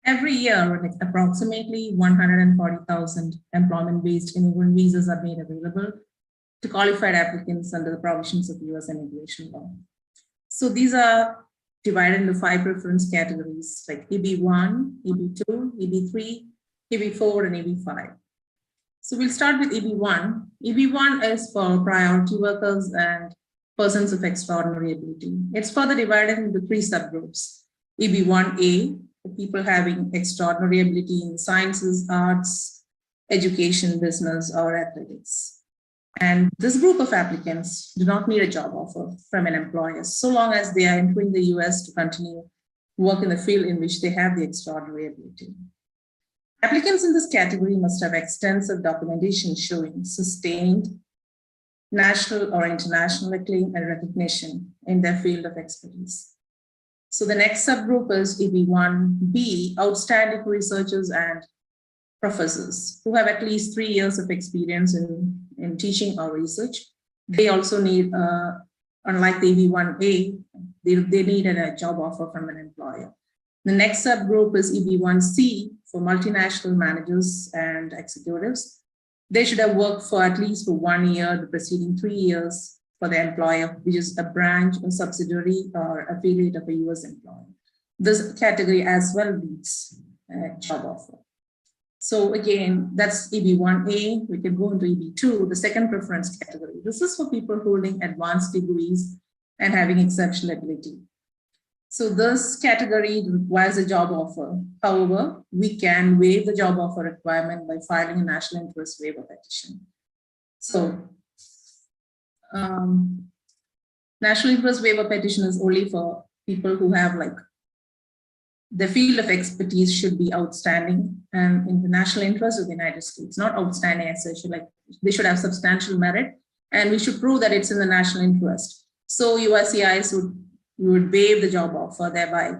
Every year, like approximately 140,000 employment-based immigrant visas are made available to qualified applicants under the provisions of US immigration law. So these are divided into 5 preference categories like EB1, EB2, EB3, EB4, and EB5. So we'll start with EB1. EB1 is for priority workers and persons of extraordinary ability. It's further divided into 3 subgroups. EB1A, for people having extraordinary ability in sciences, arts, education, business, or athletics. And this group of applicants do not need a job offer from an employer so long as they are entering the US to continue work in the field in which they have the extraordinary ability. Applicants in this category must have extensive documentation showing sustained national or international acclaim and recognition in their field of expertise. So the next subgroup is EB1B, outstanding researchers and professors who have at least 3 years of experience in teaching or research. They also need, unlike the EB1A, they need a job offer from an employer. The next subgroup is EB1C for multinational managers and executives. They should have worked for at least for 1 year, the preceding 3 years for the employer, which is a branch or subsidiary or affiliate of a US employer. This category as well needs a job offer. So again, that's EB1A. We can go into EB2, the second preference category. This is for people holding advanced degrees and having exceptional ability. So this category requires a job offer. However, we can waive the job offer requirement by filing a national interest waiver petition. So national interest waiver petition is only for people who have the field of expertise should be outstanding and in the national interest of the United States, not outstanding as such, they should have substantial merit and we should prove that it's in the national interest. So USCIS would waive the job offer, thereby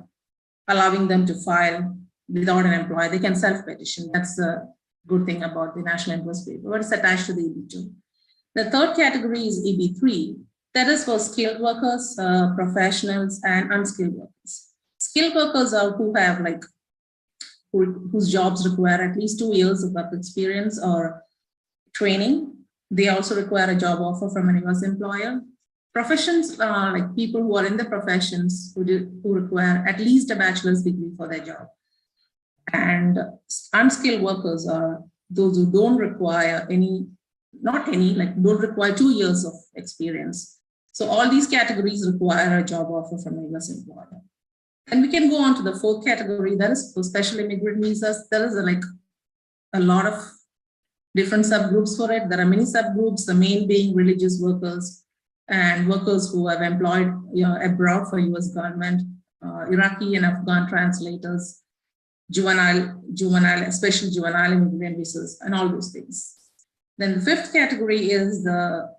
allowing them to file without an employer. They can self-petition. That's the good thing about the national interest waiver, but it's attached to the EB2. The third category is EB3. That is for skilled workers, professionals, and unskilled workers. Skilled workers are who have whose jobs require at least 2 years of work experience or training. They also require a job offer from an US employer. Professions are like people who are in the professions who require at least a bachelor's degree for their job. And unskilled workers are those who don't require don't require 2 years of experience. So all these categories require a job offer from a US employer. And we can go on to the fourth category, that is for special immigrant visas. There is a lot of different subgroups for it. There are many subgroups, the main being religious workers and workers who have employed abroad for US government, Iraqi and Afghan translators, special juvenile immigrant visas, and all those things. Then the fifth category is the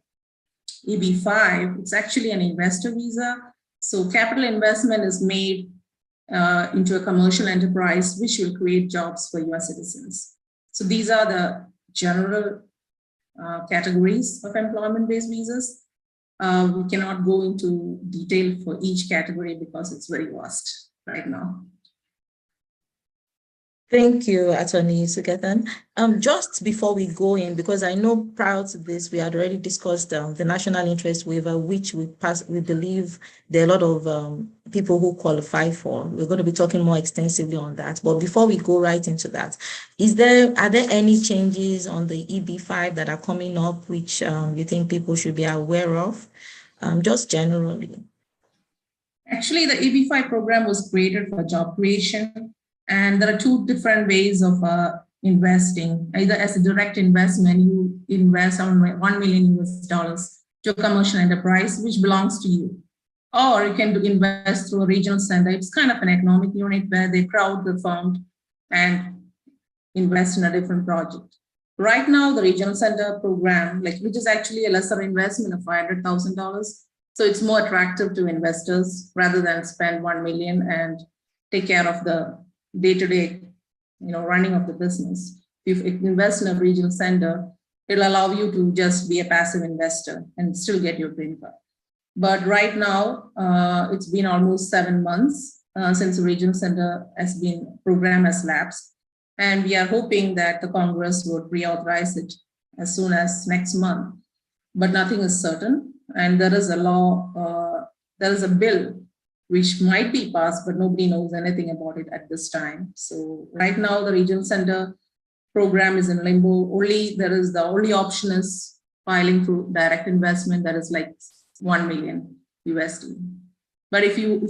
EB5. It's actually an investor visa. So capital investment is made into a commercial enterprise, which will create jobs for US citizens. So these are the general categories of employment-based visas. We cannot go into detail for each category because it's very vast right now. Thank you, Attorney Sugathan. Just before we go in, because I know prior to this, we had already discussed the national interest waiver, which we believe there are a lot of people who qualify for. We're going to be talking more extensively on that. But before we go right into that, are there any changes on the EB5 that are coming up, which you think people should be aware of, just generally? Actually, the EB5 program was created for job creation. And there are two different ways of investing. Either as a direct investment, you invest on $1 million to a commercial enterprise, which belongs to you. Or you can invest through a regional center. It's kind of an economic unit where they crowd the fund and invest in a different project. Right now, the regional center program, which is actually a lesser investment of $500,000. So it's more attractive to investors rather than spend $1 million and take care of the day-to-day, running of the business. If you invest in a regional center, it'll allow you to just be a passive investor and still get your green card. But right now, it's been almost 7 months since the regional center program has lapsed. And we are hoping that the Congress would reauthorize it as soon as next month. But nothing is certain. And there is a law, there is a bill which might be passed, but nobody knows anything about it at this time. So right now, the regional center program is in limbo. The only option is filing through direct investment, that is $1 million USD. But if you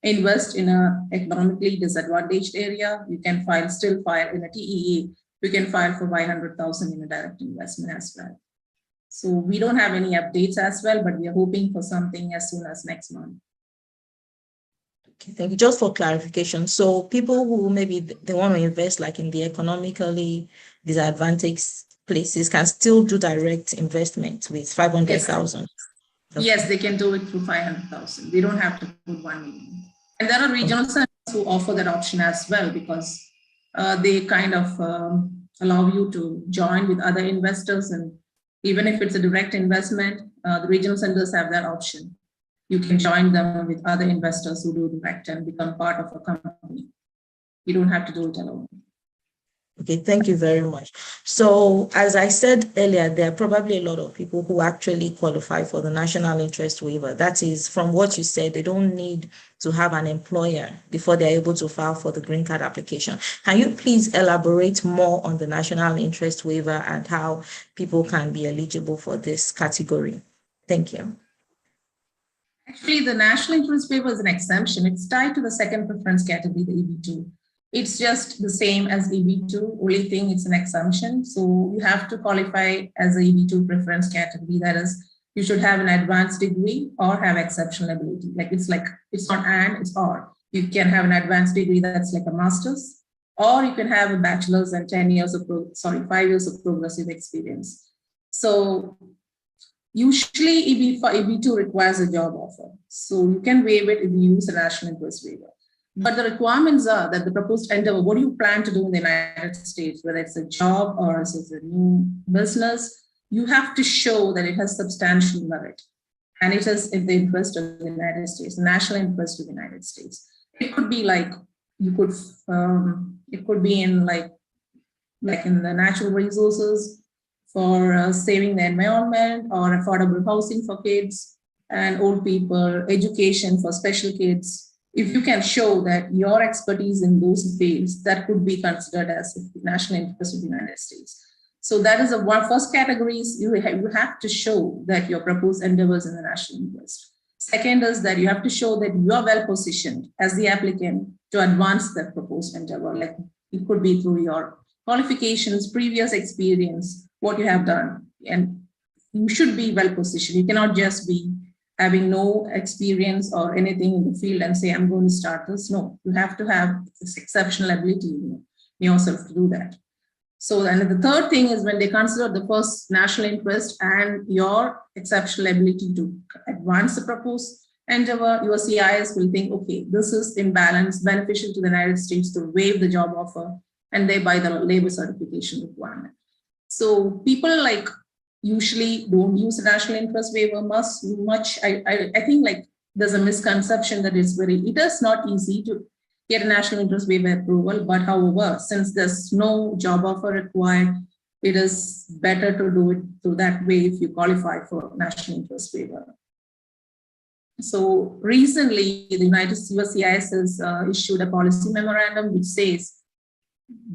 invest in a economically disadvantaged area, you can still file in a TEE. You can file for $500,000 in a direct investment as well. So we don't have any updates as well, but we are hoping for something as soon as next month. Okay, thank you. Just for clarification, so people who maybe they want to invest like in the economically disadvantaged places can still do direct investment with 500,000. Okay. Yes, they can do it through 500,000. They don't have to put 1 million. And there are regional centers who offer that option as well, because they kind of allow you to join with other investors. And even if it's a direct investment, the regional centers have that option. You can join them with other investors who do direct and become part of a company. You don't have to do it alone. Okay, thank you very much. So, as I said earlier, there are probably a lot of people who actually qualify for the national interest waiver. That is, from what you said, they don't need to have an employer before they're able to file for the green card application. Can you please elaborate more on the national interest waiver and how people can be eligible for this category? Thank you. Actually, the national interest waiver is an exemption. It's tied to the second preference category, the EB2. It's just the same as EB2, only thing it's an exemption. So you have to qualify as a EB2 preference category. That is, you should have an advanced degree or have exceptional ability. It's not and, it's or. You can have an advanced degree that's like a master's, or you can have a bachelor's and 5 years of progressive experience. So usually EB2 requires a job offer. So you can waive it if you use a national interest waiver. But the requirements are that the proposed endeavor, what do you plan to do in the United States, whether it's a job or it's a new business, you have to show that it has substantial merit. And it is in the interest of the United States, national interest of the United States. It could be like, it could be in like in the natural resources for saving the environment, or affordable housing for kids and old people, education for special kids. If you can show that your expertise in those fields, that could be considered as the national interest of the United States. So that is the first category is you have to show that your proposed endeavors in the national interest. Second is that you have to show that you are well positioned as the applicant to advance that proposed endeavor. Like it could be through your qualifications, previous experience, what you have done, and you should be well positioned. You cannot just be having no experience or anything in the field and say, I'm going to start this. No, you have to have this exceptional ability in yourself to do that. So, and the third thing is when they consider the first national interest and your exceptional ability to advance the proposed endeavor, your CIS will think, okay, this is in balance, beneficial to the United States to waive the job offer and thereby the labor certification requirement. So people like usually don't use the national interest waiver much. I think like there's a misconception that it is not easy to get a national interest waiver approval, but however, since there's no job offer required, it is better to do it through that way if you qualify for national interest waiver. So recently, the USCIS has issued a policy memorandum which says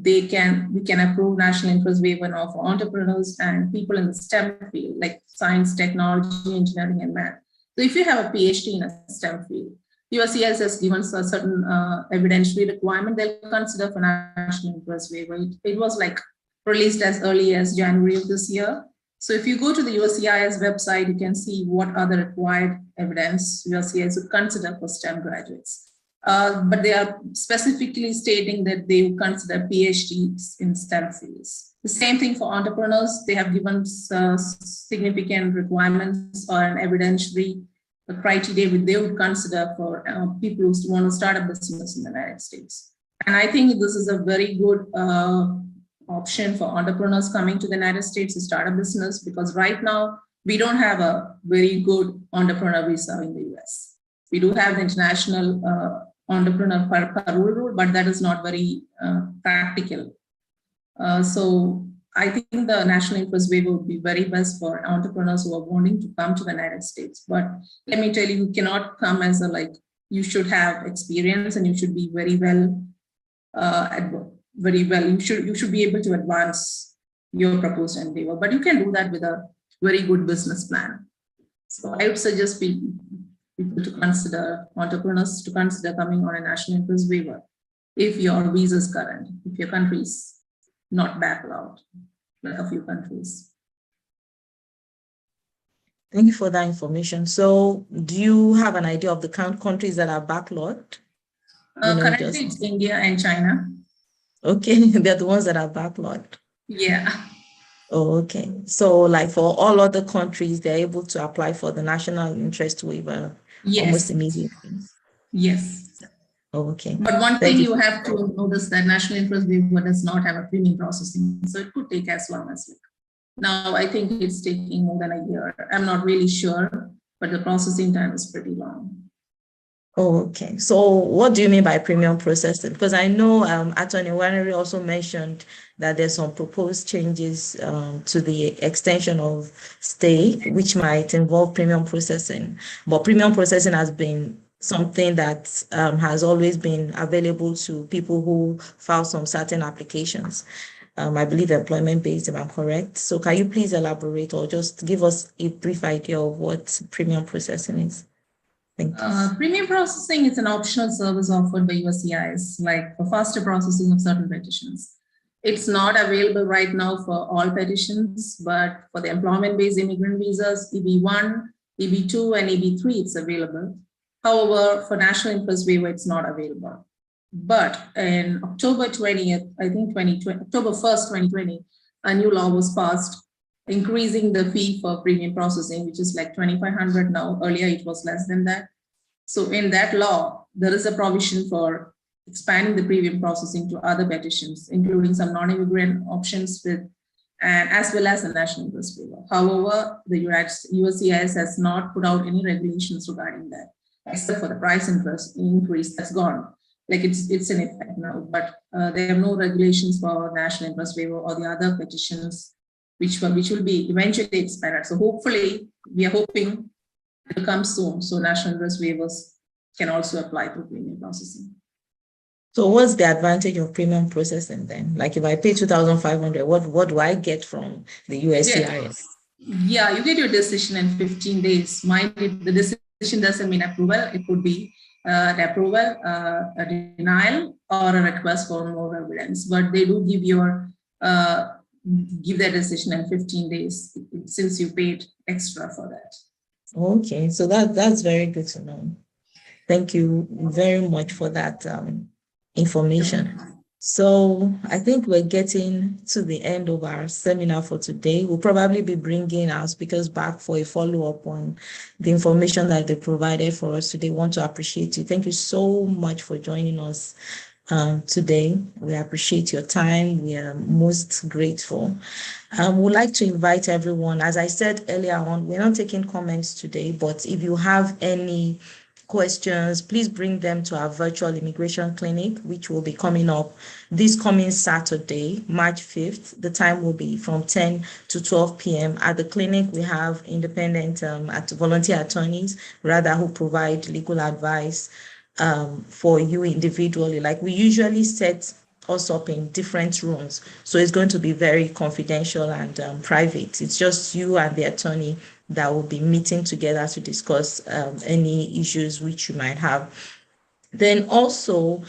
we can approve national interest waiver now for entrepreneurs and people in the STEM field, like science, technology, engineering, and math. So if you have a PhD in a STEM field, USCIS has given a certain evidentiary requirement they'll consider for national interest waiver. It was like released as early as January of this year. So if you go to the USCIS website, you can see what other required evidence USCIS would consider for STEM graduates. But they are specifically stating that they would consider PhDs in STEM fields. The same thing for entrepreneurs. They have given significant requirements or an evidentiary criteria which they would consider for people who want to start a business in the United States. And I think this is a very good option for entrepreneurs coming to the United States to start a business, because right now we don't have a very good entrepreneur visa in the US. We do have the international entrepreneur parole rule, but that is not very practical. So I think the national interest waiver would be very best for entrepreneurs who are wanting to come to the United States. But let me tell you, you cannot come as you should have experience and you should be very well. You should be able to advance your proposed endeavor, but you can do that with a very good business plan. So I would suggest people to consider, entrepreneurs to consider coming on a national interest waiver if your visa is current, if your country is not backlogged, like a few countries. Thank you for that information. So do you have an idea of the countries that are backlogged? Currently, it's India and China. Okay, they're the ones that are backlogged. Yeah. Oh, okay. So like for all other countries, they're able to apply for the national interest waiver almost immediately. Yes. Oh, okay. But one thing you have to notice that national interest waiver does not have a premium processing. So it could take as long as now. I think it's taking more than a year. I'm not really sure, but the processing time is pretty long. Oh, okay. So what do you mean by premium processing? Because I know Attorney Nwaneri also mentioned that there's some proposed changes to the extension of stay, which might involve premium processing. But premium processing has been something that has always been available to people who file some certain applications. I believe employment-based, if I'm correct. So can you please elaborate or just give us a brief idea of what premium processing is? Premium processing is an optional service offered by USCIS, like for faster processing of certain petitions. It's not available right now for all petitions, but for the employment-based immigrant visas, EB1, EB2, and EB3, it's available. However, for national interest waiver, it's not available. But in October 20th, I think October 1st, 2020, a new law was passed increasing the fee for premium processing, which is like $2,500 now. Earlier, it was less than that. So in that law, there is a provision for expanding the premium processing to other petitions, including some non-immigrant options and as well as the national interest waiver. However, the USCIS has not put out any regulations regarding that, except for the price increase that's gone. Like it's in effect now, but there are no regulations for national interest waiver or the other petitions, which will be eventually expanded. So hopefully, we are hoping it will come soon. So national interest waivers can also apply to premium processing. So what's the advantage of premium processing then? Like if I pay $2,500, what do I get from the USCIS? Yeah, you get your decision in 15 days. Mind if the decision doesn't mean approval, it could be an approval, a denial, or a request for more evidence. But they do give their decision in 15 days since you paid extra for that. Okay, so that's very good to know. Thank you very much for that information. So I think we're getting to the end of our seminar for today. We'll probably be bringing our speakers back for a follow-up on the information that they provided for us today. Want to appreciate you. Thank you so much for joining us today. We appreciate your time. We are most grateful. We'd like to invite everyone. As I said earlier on, we're not taking comments today, but if you have any questions, please bring them to our virtual immigration clinic, which will be coming up this coming Saturday, March 5th. The time will be from 10 to 12 p.m. At the clinic, we have independent volunteer attorneys, who provide legal advice for you individually. Like we usually set us up in different rooms, so it's going to be very confidential and private. It's just you and the attorney that will be meeting together to discuss any issues which you might have. Then also,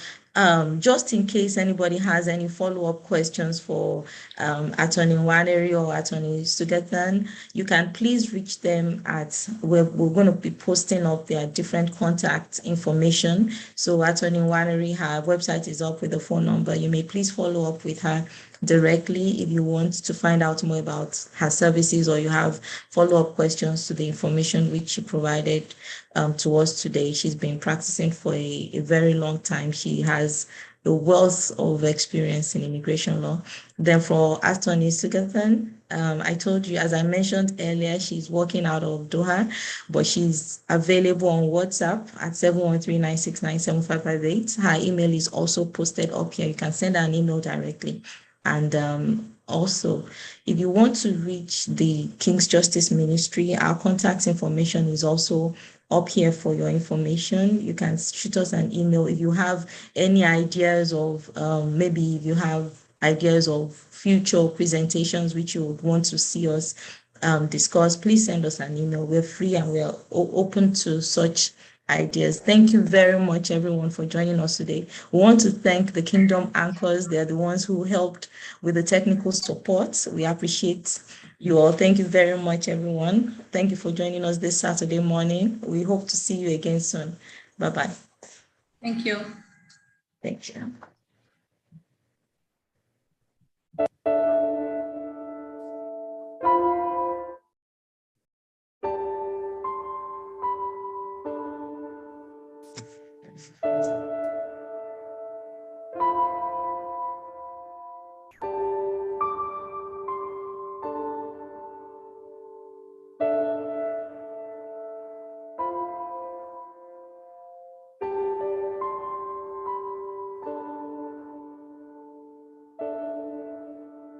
just in case anybody has any follow-up questions for Attorney Nwaneri or Attorney Sugathan, you can please reach them at, we're going to be posting up their different contact information. So Attorney Nwaneri, her website is up with the phone number. You may please follow up with her directly if you want to find out more about her services or you have follow-up questions to the information which she provided to us today. She's been practicing for a very long time. She has a wealth of experience in immigration law. Then for Attorney Sugathan, I told you, as I mentioned earlier, she's working out of Doha, but she's available on WhatsApp at 713-969-7558. Her email is also posted up here. You can send her an email directly. And also, if you want to reach the King's Justice Ministry, our contact information is also up here for your information. You can shoot us an email if you have any ideas of maybe if you have ideas of future presentations which you would want to see us discuss. Please send us an email. We're free and we're open to such ideas. Thank you very much, everyone, for joining us today. We want to thank the Kingdom Anchors. They're the ones who helped with the technical support. We appreciate you all. Thank you very much, everyone. Thank you for joining us this Saturday morning. We hope to see you again soon. Bye-bye. Thank you. Thank you.